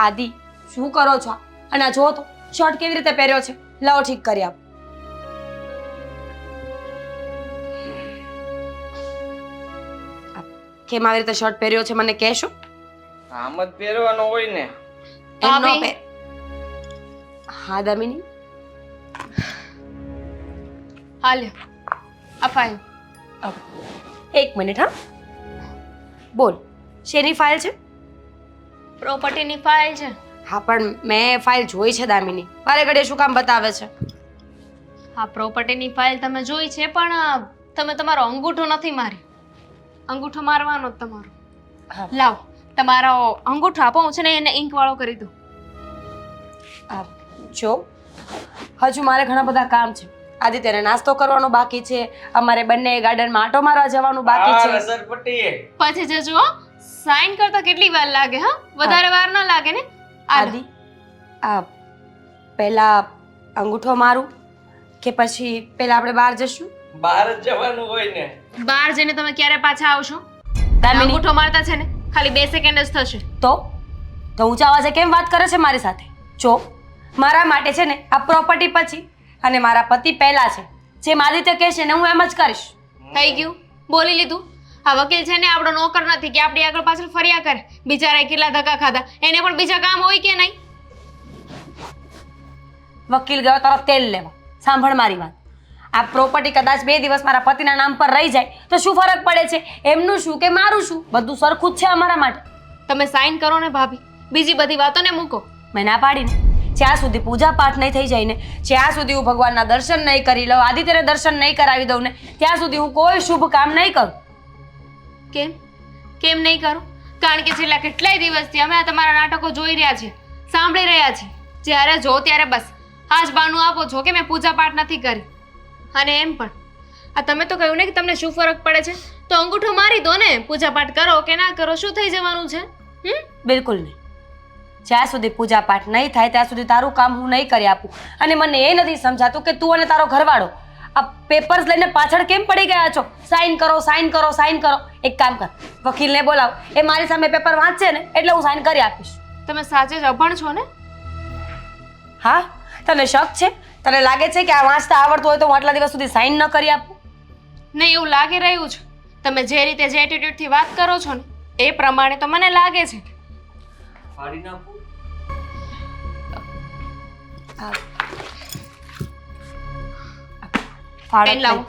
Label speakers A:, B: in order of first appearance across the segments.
A: આદિ શું કરો છો? અને આ જો તો શર્ટ કેવી રીતે પહેર્યો છે. લાવો ઠીક કરી આપ. કેમ આવી રીતે શર્ટ પહેર્યો છે મને કહેશો?
B: આમ જ પહેરવાનો હોય ને.
A: એમ નો
C: ભાભી.
A: હા દામિની.
C: હાલ્યો આ ફાઇલ.
A: એક મિનિટ હા. બોલ શેની ફાઇલ છે?
C: પ્રોપર્ટીની ફાઇલ છે.
A: હા પણ મેં ફાઇલ જોઈ છે દામિની. વારે ઘડીએ શું કામ બતાવે છે?
C: હા પ્રોપર્ટીની ફાઇલ તમે જોઈ છે પણ તમે તમારો અંગૂઠો નથી માર્યો. અંગૂઠો મારવાનો જ તમારો.
A: હા.
C: લાવ તમારો અંગૂઠો આપો, હું છે ને એને ઇંક વાળો કરી દઉં.
A: આ જો હજુ મારે ઘણા બધા કામ છે. આદિત્યને નાસ્તો કરવાનો બાકી છે. અમારે બંને ગાર્ડનમાં આંટો મારવા જવાનું બાકી
B: આ
A: છે.
B: રસરપટ્ટી.
C: પછી જજો હો. સાઈન કરતા કેટલી વાર લાગે? હા વધારે વાર ના લાગે ને?
A: આદિ આ પહેલા અંગૂઠો મારું કે પછી પહેલા આપણે બહાર જશું?
B: બહાર જ જવાનું હોય ને.
C: બહાર જઈને તમે ક્યારે પાછા આવશો?
A: દામિની
C: અંગૂઠો મારતા છે ને ખાલી 2 સેકન્ડ જ થશે.
A: તો ઊંચા અવાજે કેમ વાત કરે છે મારી સાથે? જો મારા માટે છે ને આ પ્રોપર્ટી પછી અને મારા પતિ પહેલા છે. જેમ આદિત્ય કહેશે ને હું એમ જ કરીશ.
C: થઈ ગયું, બોલી લીધું. આ વકીલ છે ને આપણો નોકર નથી કે આપણી આગળ પાછળ ફર્યા કરે. બિચારાએ કેટલા ધક્કા ખાધા, એને પણ બીજા કામ હોય કે નહીં?
A: વકીલ ગયો તરફ તેલ લેવા. સાંભળ મારી વાત. આ પ્રોપર્ટી કદાચ 2 દિવસ મારા પતિના નામ પર રહી જાય તો શું ફરક પડે છે? એમનું શું કે મારું શું? બધું સરખું જ છે અમારા માટે.
C: તમે સાઈન કરો ને ભાભી, બીજી બધી વાતોને મૂકો.
A: મેં ના પાડીને. જ્યાં સુધી પૂજા પાઠ નહીં થઈ જાય ને, જ્યાં સુધી હું ભગવાનના દર્શન નહીં કરી લઉં, આદિત્યને દર્શન નહીં કરાવી દઉં ને, ત્યાં સુધી હું કોઈ શુભ કામ નહીં કરું.
C: કેમ કેમ નહીં કરો? કારણ કે છેલ્લા કેટલાય દિવસથી અમે આ તમારા નાટકો જોઈ રહ્યા છીએ, સાંભળી રહ્યા છીએ. જ્યારે જો ત્યારે બસ આ જ બહાનું આપો છો કે મેં પૂજા પાઠ નથી કરી. અને એમ પણ આ તમે તો કહ્યું ને કે તમને શું ફરક પડે છે, તો અંગૂઠો મારી દો ને. પૂજા પાઠ કરો કે ના કરો શું થઈ જવાનું છે?
A: બિલકુલ નહીં. જ્યાં સુધી પૂજા પાઠ નહીં થાય ત્યાં સુધી તારું કામ હું નહીં કરી આપું. અને મને એ નથી સમજાતું કે તું અને તારો ઘરવાળો આ પેપર્સ લઈને પાછળ કેમ પડી ગયા છો? સાઈન કરો, સાઈન કરો, સાઈન કરો. એક કામ કર, વકીલને બોલાવ. એ મારી સામે પેપર વાંચશે ને એટલે હું સાઈન કરી આપીશ.
C: તમે સાચે જ અભણ છો ને?
A: હા, તને શક છે? તને લાગે છે કે આ વાંચતા આવડતું હોય તો હું આટલા દિવસ સુધી સાઈન ન કરી આપું?
C: નહીં, એવું લાગી રહ્યું છે. તમે જે રીતે જે એટીટ્યુડથી વાત કરો છો ને એ પ્રમાણે તો મને લાગે છે.
B: ફાડી નાખું.
C: પેન લાવો.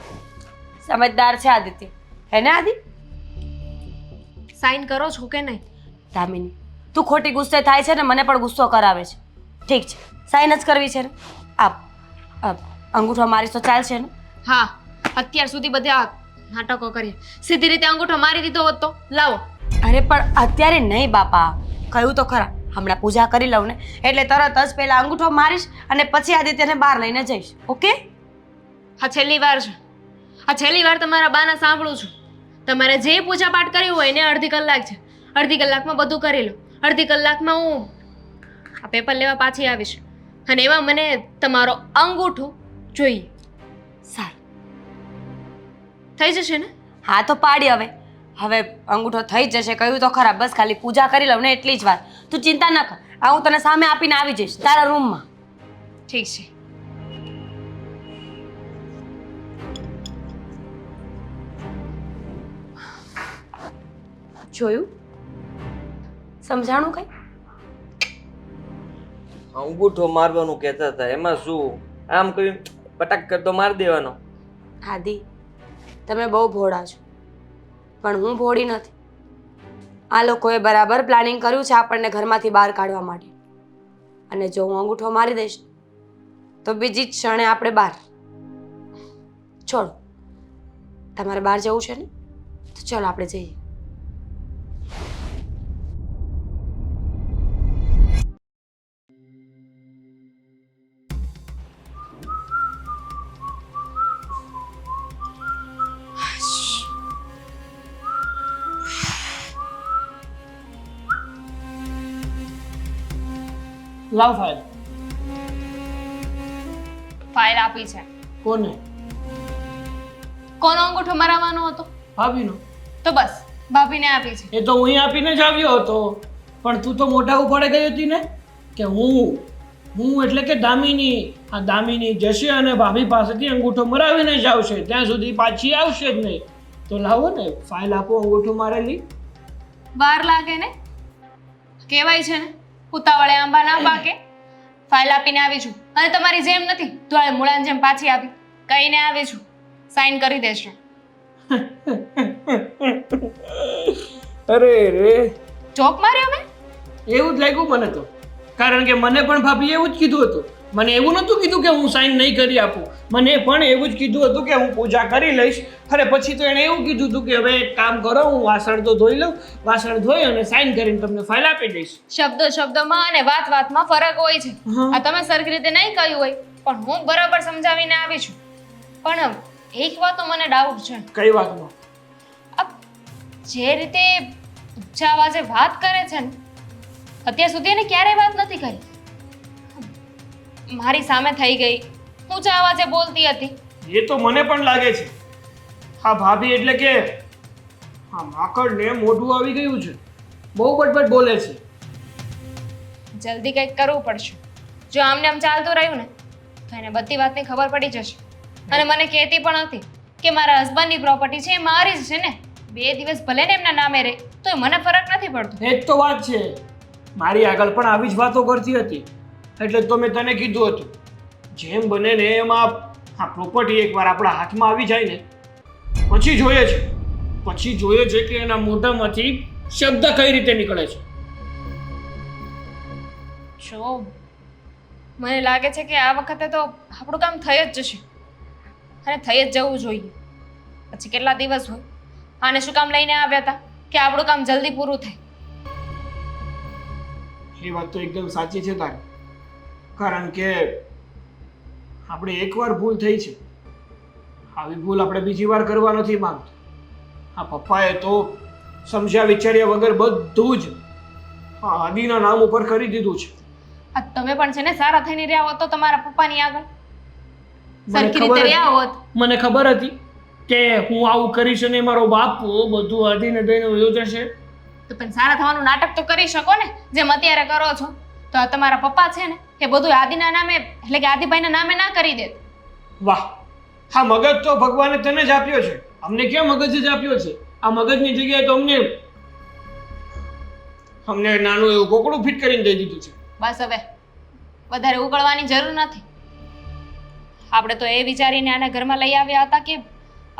A: સમજદાર છે આદિત્ય, હે ને આદિ?
C: સાઈન કરો છો કે નહીં?
A: દામિની, તું ખોટી ગુસ્સે થાય છે ને મને પણ ગુસ્સો કરાવે છે. ઠીક છે, સાઈન જ કરવી છે ને? આપ અંગૂઠો મારીશ તો ચાલશે ને?
C: હા, અત્યાર સુધી બધા નાટકો કરીએ. સીધી રીતે અંગૂઠો મારી દીધો હોત તો લાવો.
A: અરે પણ અત્યારે નહીં બાપા. કહ્યું તો ખરા, હમણાં પૂજા કરી લઉં ને એટલે તરત જ પહેલા અંગૂઠો મારીશ અને પછી આદિત્યને બહાર લઈને જઈશ. ઓકે?
C: આ છેલ્લી વાર છે. આ છેલ્લી વાર તમારા બાના સાંભળું છું. તમારે જે પૂજા પાઠ કર્યું હોય ને અડધી કલાક છે. અડધી કલાકમાં બધું કરી લો. અડધી કલાકમાં હું આ પેપર લેવા પાછી આવીશ અને એમાં મને તમારો અંગૂઠો જોઈએ.
A: સારું,
C: થઈ જશે ને?
A: હા તો પાડી હવે. હવે અંગૂઠો થઈ જ જશે. કહ્યું તો ખરા, બસ ખાલી પૂજા કરી લઉં ને એટલી જ વાર. તું ચિંતા ન કર, આ હું તને સામે આપીને આવી જઈશ તારા રૂમમાં.
C: ઠીક છે.
A: જોયું? સમજાણું કઈ?
B: અંગૂઠો મારવાનું કહેતા હતા, એમાં શું? આમ કરી પટક કરતો મારી દેવાનો.
A: આદિ, તમે બહુ ભોળા છો પણ હું ભોળી નથી. આ લોકોએ બરાબર પ્લાનિંગ કર્યું છે આપણને ઘરમાંથી બહાર કાઢવા માટે. અને જો હું અંગૂઠો મારી દઈશ તો બીજી જ ક્ષણે આપણે બહાર. છોડો, તમારે બહાર જવું છે ને? તો ચાલો આપણે જઈએ.
D: લાવ ફાઇલ.
C: ફાઇલ આપી છે.
D: કોને?
C: કોનો અંગૂઠો મરાવવાનો હતો?
D: ભાભીનો.
C: તો બસ ભાભીને આપી છે.
D: એ તો હું અહીં આપીને જ આવ્યો હતો. પણ તું તો મોઢા ઉપાડે ગઈ હતી ને કે હું એટલે કે દામિની. આ દામિની જશે અને ભાભી પાસેથી અંગૂઠો મરાવીને જ આવશે, ત્યાં સુધી પાછી આવશે જ નહીં. તો લાવો ને ફાઇલ આપો અંગૂઠો મારેલી.
C: વાર લાગે ને, કહેવાય છે ને ઉતાવળે આંબા ના પાકે. ફાઇલ આપીને આવી છું અને તમારી જેમ નથી ધોળે મૂળાની જેમ પાછી આવી, કહીને આવી છું સાઈન કરી દેશો.
D: અરે રે,
C: જોક માર્યો મેં?
D: એવું જ લાગ્યું મને તો, કારણ કે મને પણ ભાભીએ એવું જ કીધું હતું. મને એવું નહોતું કીધું કે હું સાઈન નહીં કરી આપું, મને પણ એવું જ કીધું હતું કે હું પૂજા કરી લઈશ. અરે પછી તો એણે એવું કીધું હતું કે હવે એક કામ કરો, હું વાસણ તો ધોઈ લઉં, વાસણ ધોઈ અને સાઈન કરીને તમને ફાઇલ આપી દઈશ.
C: શબ્દોમાં અને વાતમાં ફરક હોય છે.
D: હમ.
C: આ તમે સરખી રીતે નહીં કહ્યું હોય પણ હું બરાબર સમજાવીને આવી છું. પણ એક વાતનો મને ડાઉટ છે.
D: કઈ વાતમાં?
C: આ જે રીતે ઊંચા અવાજે વાત કરે છે ને, અત્યાર સુધી એને ક્યારેય વાત નથી કરી. મારી સામે થઈ ગઈ, ઊંચા અવાજે બોલતી હતી.
D: એ તો મને પણ લાગે છે. હા ભાભી એટલે કે હા માકડને મોઢું આવી ગયું છે, બહુ બટબટ બોલે છે.
C: જલ્દી કંઈક કરવું પડશે. જો આમને આમ ચાલતું રહ્યું ને તો એને બધી વાતની ખબર પડી જશે. અને મને કહેતી પણ હતી કે મારા હસબન્ડની પ્રોપર્ટી છે એ મારી જ છે ને, 2 દિવસ ભલે ને એમના નામે રહે તો મને ફરક નથી પડતો.
D: એ જ તો વાત છે. મારી આગળ પણ આવી જ વાતો કરતી હતી, એટલે જ તો મેં તને કીધું હતું જેમ બને ને એમાં આ પ્રોપર્ટી એકવાર આપણા હાથમાં આવી જાય ને પછી જોઈએ છે કે એના મોઢામાંથી શબ્દ કઈ રીતે નીકળે છે.
C: જો મને લાગે છે કે આ વખતે તો આપણું કામ થઈ જ જશે અને થઈ જ જવું જોઈએ. પછી કેટલા દિવસ હોય, આને શું કામ લઈને આવ્યા હતા કે આપણું કામ જલ્દી પૂરું થાય.
D: એ વાત તો એકદમ સાચી છે તારી, કારણ કે આપણે એકવાર ભૂલ થઈ છે, આવી ભૂલ આપણે બીજી વાર કરવા નથી માંગતા. આ પપ્પાએ તો સમજ્યા વિચાર્યા વગર બધું જ આદિના નામ ઉપર કરી દીધું છે.
C: આ તમે પણ છે ને સારા થઈને રહ્યા હોત તો તમારા પપ્પાની આગળ
D: મને
C: સરખી
D: ખબર
C: રીતે
D: હતી.
C: રહ્યા હોત.
D: મને ખબર હતી કે હું આવું કરીશ અને મારો બાપુ બધું આદિને દઈને વયો જશે.
C: તો પણ સારા થવાનું નાટક તો કરી શકો ને, જેમ અત્યારે કરો છો. તો આ તમારા પપ્પા છે ને એ બધું આદિના નામે એટલે કે આદિભાઈના નામે ના કરી દે.
D: વાહ, હા મગજ તો ભગવાને તને જ આપ્યો છે, અમને ક્યાં મગજ જ આપ્યો છે? આ મગજની જગ્યાએ તો અમને નાનું એવું કોકડું ફિટ કરીને દઈ દીધું છે.
C: બસ હવે વધારે ઉકળવાની જરૂર નથી. આપણે તો એ વિચારીને આને ઘરમાં લઈ આવ્યા હતા કે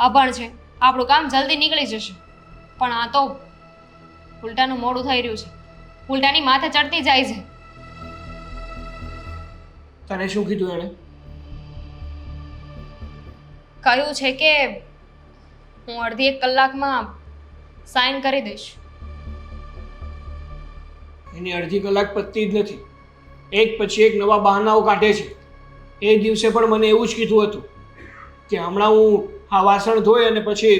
C: અભણ છે, આપણું કામ જલ્દી નીકળી જશે. પણ આ તો ઉલટાનું મોડું થઈ રહ્યું છે, ઉલટાની માથે ચડતી જાય છે.
D: તને શું કીધું એણે?
C: કહ્યું છે કે હું અડધી 1 કલાકમાં સાઈન કરી દઈશ.
D: એની અડધી કલાક પતતી જ નથી, એક પછી એક નવા બહાનાઓ કાઢે છે. એ દિવસે પણ મને એવું જ કીધું હતું કે હમણાં હું આ વાસણ ધોઈ અને પછી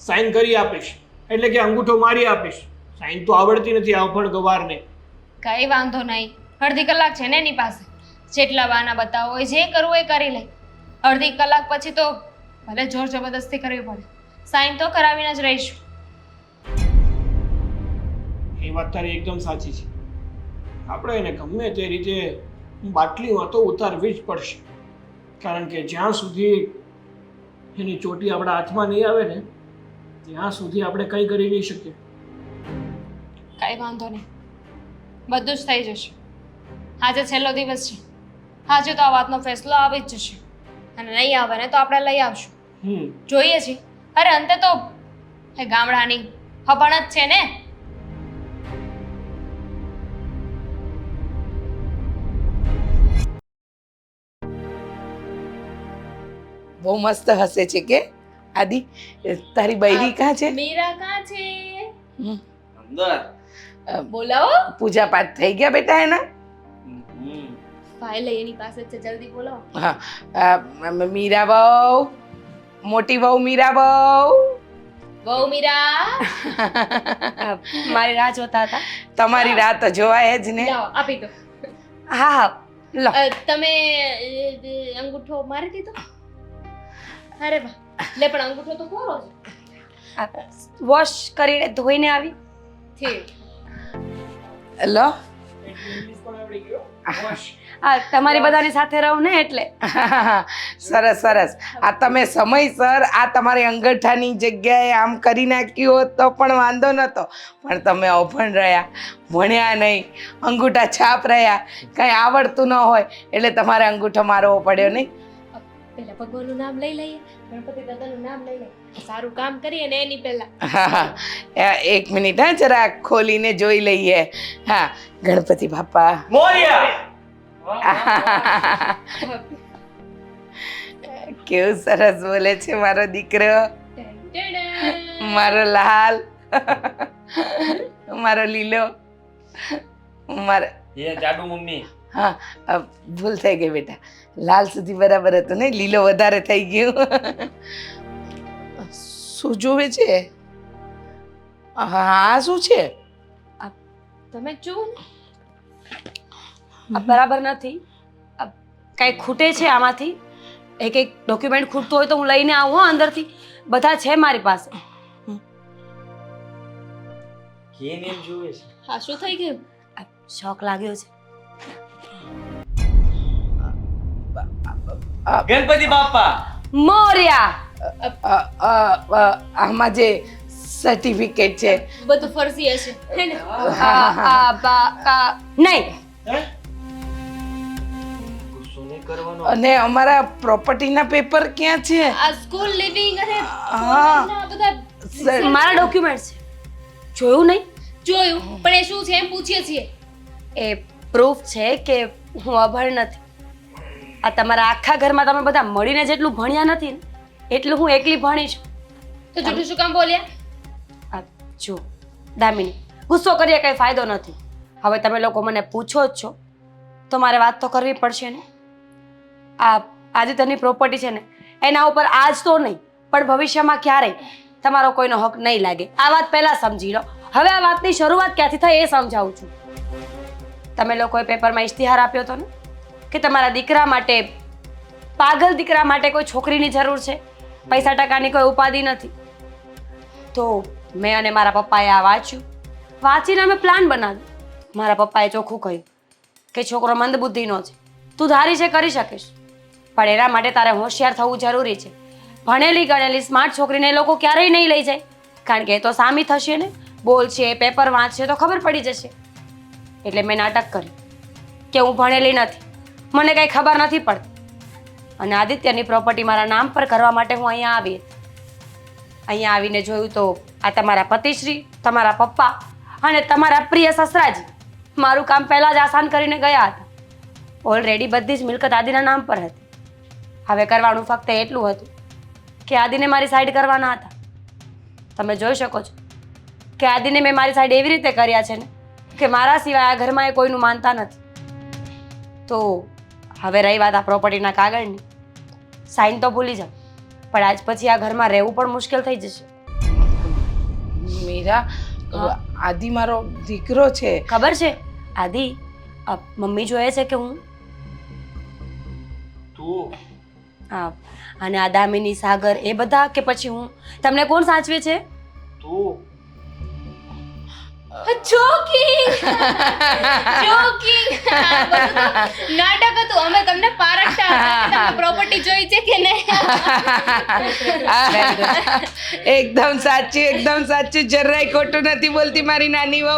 D: સાઈન કરી આપીશ, એટલે કે અંગૂઠો મારી આપીશ. સાઈન તો આવડતી નથી આવફળ ગવારને.
C: કઈ વાંધો નહીં, અડધી કલાક છે ને એની પાસે, જેટલા બહાના બતાવો હોય જે કરવું એ કરી લે. અડધી કલાક પછી તો ભલે જોર જબરદસ્તી કરવી પડે, સાઈન તો કરાવીને જ રહીશું.
D: એ વાત તારી એકદમ સાચી છે. આપણે એને ગમે તે રીતે બાટલીમાં તો ઉતારવી જ પડશે, કારણ કે જ્યાં સુધી એની ચોટી આપણા હાથમાં નહીં આવે ને ત્યાં સુધી આપણે કંઈ કરી નહીં શકીએ.
C: કઈ વાંધો નહીં, બધું જ થઈ જશે. આજે છેલ્લો દિવસ છે, આજે તો આ વાતનો ફેસલો આવી જ જશે. અને નહીં આવે ને તો આપણે લઈ આવશું, જોઈએ છીએ. અરે અંતે તો એ ગામડાની હપણ જ છે ને.
E: બહુ મસ્ત હસે છે કે આદિ. તારી બૈરી કાં છે?
C: મીરા કાં છે?
E: હમ.
B: અંદર
C: બોલાવો.
E: પૂજા પાઠ થઈ ગયા બેટા એના?
C: ફાઇલ એની પાસે છે, જલ્દી બોલાવો.
E: હા, મીરા બહુ મોટી બહુ, મીરા બહુ.
C: વહુ મીરા,
A: મારી રાહ જોતા હતા.
E: તમારી રાત તો જોવાય જ ને.
C: લાવો આપી દો.
E: હા હા લો.
C: તમે અંગૂઠો મારી દીધો? અરે વાહ, લે પણ અંગૂઠો તો કોરો છે.
A: વોશ કરીને ધોઈને આવી.
C: ઠીક.
E: લો
D: ઇંગ્લિશ પણ આવડી ગયો
A: આ તમારી બધાની સાથે રહું ને એટલે.
E: સરસ સરસ. આ તમે સમયસર આ તમારી અંગૂઠાની જગ્યાએ આમ કરી નાખ્યું હોત તો પણ વાંધો નહોતો, પણ તમે અભણ રહ્યા, ભણ્યા નહીં, અંગૂઠા છાપ રહ્યા, કાંઈ આવડતું ન હોય એટલે તમારે અંગૂઠો મારવો પડ્યો નહીં.
C: પહેલા ભગવાનનું નામ લઈ લઈએ, ગણપતિ દાદાનું નામ લઈ લઈએ, સારું કામ કરીએ ને એની પહેલા.
E: એક મિનિટ હા, જરા ખોલીને જોઈ લઈએ. હા, ગણપતિ બાપા.
B: મોરિયા
E: કેવું સરસ બોલે છે મારો દીકરો, મારો લાલ, મારો લીલો, મારો.
B: એ જાડુ મમ્મી.
E: હા, ભૂલ થઈ ગઈ બેટા, લાલ સુધી બરાબર હતું ને, લીલો વધારે થઈ ગયું. શું જોવે છે? હા, શું છે?
C: તમે જ જુઓ ને.
A: આ બરાબર નથી. આ કાંઈ ખૂટે છે આમાંથી. એક ડોક્યુમેન્ટ ખૂટતું હોય તો હું લઈને આવું હો અંદરથી. બધા છે મારી પાસે.
B: કેમ એમ જોવે છે?
C: હા, શું થઈ ગયું?
A: આ શોખ લાગ્યો છે.
B: ગણપતિ બાપા.
A: મોર્યા.
E: આમાં જે સર્ટિફિકેટ છે
C: બધું ફરજી હશે હે ને?
A: નહીં.
B: ગુસ્સો નહીં કરવાનો.
E: અને અમારા પ્રોપર્ટીના પેપર ક્યાં છે?
C: આ સ્કૂલ લિવિંગ અને
E: હા.
C: બધા
A: મારા ડોક્યુમેન્ટ છે. જોયું નહીં?
C: જોયું, પણ એ શું છે એમ પૂછીએ છીએ.
A: એ પ્રૂફ છે કે હું અભણ નથી. આ તમારા આખા ઘરમાં તમે બધા મળીને જેટલું ભણ્યા નથી ને એટલું હું એકલી ભણી છું.
C: તો જૂઠું શું કામ બોલ્યા?
A: આ જો દામિની, ગુસ્સો કરીએ કંઈ ફાયદો નથી. હવે તમે લોકો મને પૂછો જ છો તો મારે વાત તો કરવી પડશે ને. આ આદિત્યની પ્રોપર્ટી છે ને, એના ઉપર આજ તો નહીં પણ ભવિષ્યમાં ક્યારેય તમારો કોઈનો હક નહીં લાગે. આ વાત પહેલાં સમજી લો. હવે આ વાતની શરૂઆત ક્યાંથી થઈ એ સમજાવું છું. તમે લોકોએ પેપરમાં ઇશ્તિહાર આપ્યો હતો ને કે તમારા દીકરા માટે, પાગલ દીકરા માટે કોઈ છોકરીની જરૂર છે, પૈસા ટકાની કોઈ ઉપાધિ નથી. તો મેં અને મારા પપ્પાએ આ વાંચ્યું, વાંચીને અમે પ્લાન બનાવ્યો. મારા પપ્પાએ ચોખ્ખું કહ્યું કે છોકરો મંદબુદ્ધિનો છે, તું ધારી છે કરી શકીશ, પણ એના માટે તારે હોશિયાર થવું જરૂરી છે. ભણેલી ગણેલી સ્માર્ટ છોકરીને એ લોકો ક્યારેય નહીં લઈ જાય, કારણ કે એ તો સામી થશે ને, બોલશે, પેપર વાંચશે તો ખબર પડી જશે. એટલે મેં નાટક કર્યું કે હું ભણેલી નથી, મને કંઈ ખબર નથી પડતી, અને આદિત્યની પ્રોપર્ટી મારા નામ પર કરવા માટે હું અહીંયા આવી હતી. અહીંયા આવીને જોયું તો આ તમારા પતિશ્રી, તમારા પપ્પા અને તમારા પ્રિય સસરાજી મારું કામ પહેલાં જ આસાન કરીને ગયા હતા. ઓલરેડી બધી જ મિલકત આદિના નામ પર હતી. હવે કરવાનું ફક્ત એટલું હતું કે આદિને મારી સાઈડ કરવાના હતા. તમે જોઈ શકો છો કે આદિને મેં મારી સાઈડ એવી રીતે કર્યા છે ને કે મારા સિવાય આ ઘરમાં એ કોઈનું માનતા નથી. તો હવે રહી વાત આ પ્રોપર્ટીના કાગળની, સાઈન તો ભૂલી જાઓ, પણ આજ પછી આ ઘરમાં રહેવું પણ મુશ્કેલ થઈ જશે.
E: મીરા, આદિ મારો દીકરો છે.
A: ખબર છે આદિ, મમ્મી જોયે છે કે હું
B: તું
A: અને આ દામિની, સાગર એ બધા, કે પછી હું? તમને કોણ સાચવે છે?
B: તું
C: જોકિંગ જોકિંગ નાટક હતું. અમે તમને પારખતા હતા કે તમે પ્રોપર્ટી જોઈ છે કે નહીં.
E: એકદમ સાચું, જરાય ખોટું નથી બોલતી મારી નાની વહુ.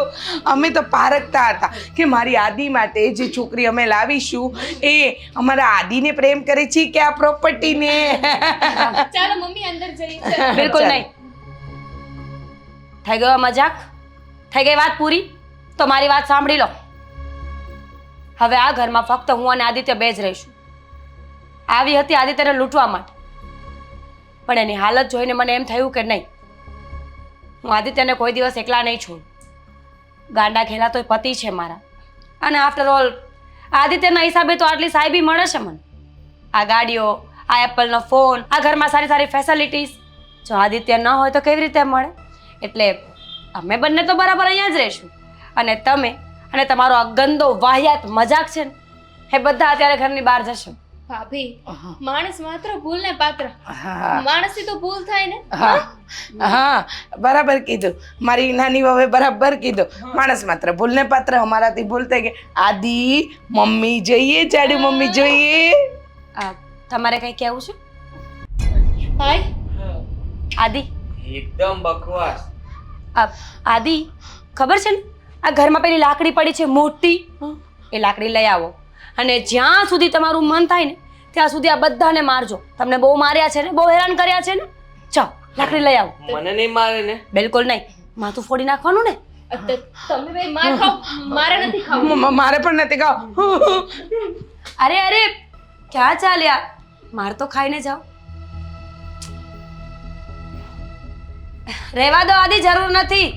E: અમે તો પારખતા હતા કે મારી આદિ માટે જે છોકરી અમે લાવીશું એ અમારા આદિને પ્રેમ કરે છે કે આ પ્રોપર્ટીને.
C: ચાલો મમ્મી અંદર જઈએ.
A: બિલકુલ નહીં. થઈ ગયો મજાક? થઈ ગઈ વાત પૂરી? તો મારી વાત સાંભળી લો. હવે આ ઘરમાં ફક્ત હું અને આદિત્ય બે જ રહીશું. આવી હતી આદિત્યને લૂંટવા માટે, પણ એની હાલત જોઈને મને એમ થયું કે નહીં, હું આદિત્યને કોઈ દિવસ એકલા નહીં છોડું. ગાંડા ખેલા તોય પતિ છે મારા, અને આફ્ટર ઓલ આદિત્યના હિસાબે તો આટલી સાહેબી મળે છે મને. આ ગાડીઓ, આ એપલનો ફોન, આ ઘરમાં સારી સારી ફેસિલિટીઝ, જો આદિત્ય ન હોય તો કેવી રીતે મળે? એટલે અમે બંને તો બરાબર અહીંયા જ રહીશું, અને તમે અને તમારો આ ગંદો વાહિયાત મજાક છે ને એ બધા અત્યારે ઘરની બહાર જશો.
C: ભાભી
E: હા.
C: માણસ માત્ર ભૂલને પાત્ર.
E: હા
C: માણસથી તો ભૂલ થાય ને.
E: હા હા બરાબર કીધું મારી નાની વહુએ બરાબર કીધું માણસ માત્ર ભૂલને પાત્ર અમારાથી ભૂલ થઈ ગઈ આદિ મમ્મી જોઈએ જાડુ મમ્મી જોઈએ
A: તમારે કંઈ કહેવું છે
C: ભાઈ
A: આદિ?
B: એકદમ બકવાસ.
A: આદિ ખબર છે ને આ ઘરમાં પેલી લાકડી પડી છે મોટી, એ લાકડી લઈ આવો અને જ્યાં સુધી તમારું મન થાય ને ત્યાં સુધી આ બધાને મારજો. તમને બહુ માર્યા છે ને, બહુ હેરાન કર્યા છે ને. ચાલ લાકડી લઈ આવો.
B: મને નહીં મારે ને.
A: બિલકુલ નહીં, માથું ફોડી નાખવાનું ને.
C: તમે ભાઈ માર ખાઓ, મારે નથી ખાવું.
E: મારે પણ નથી ખાવ
A: અરે અરે ક્યાં ચાલ્યા, માર તો ખાઈને જાઓ. રહેવા દો આદિ, જરૂર નથી.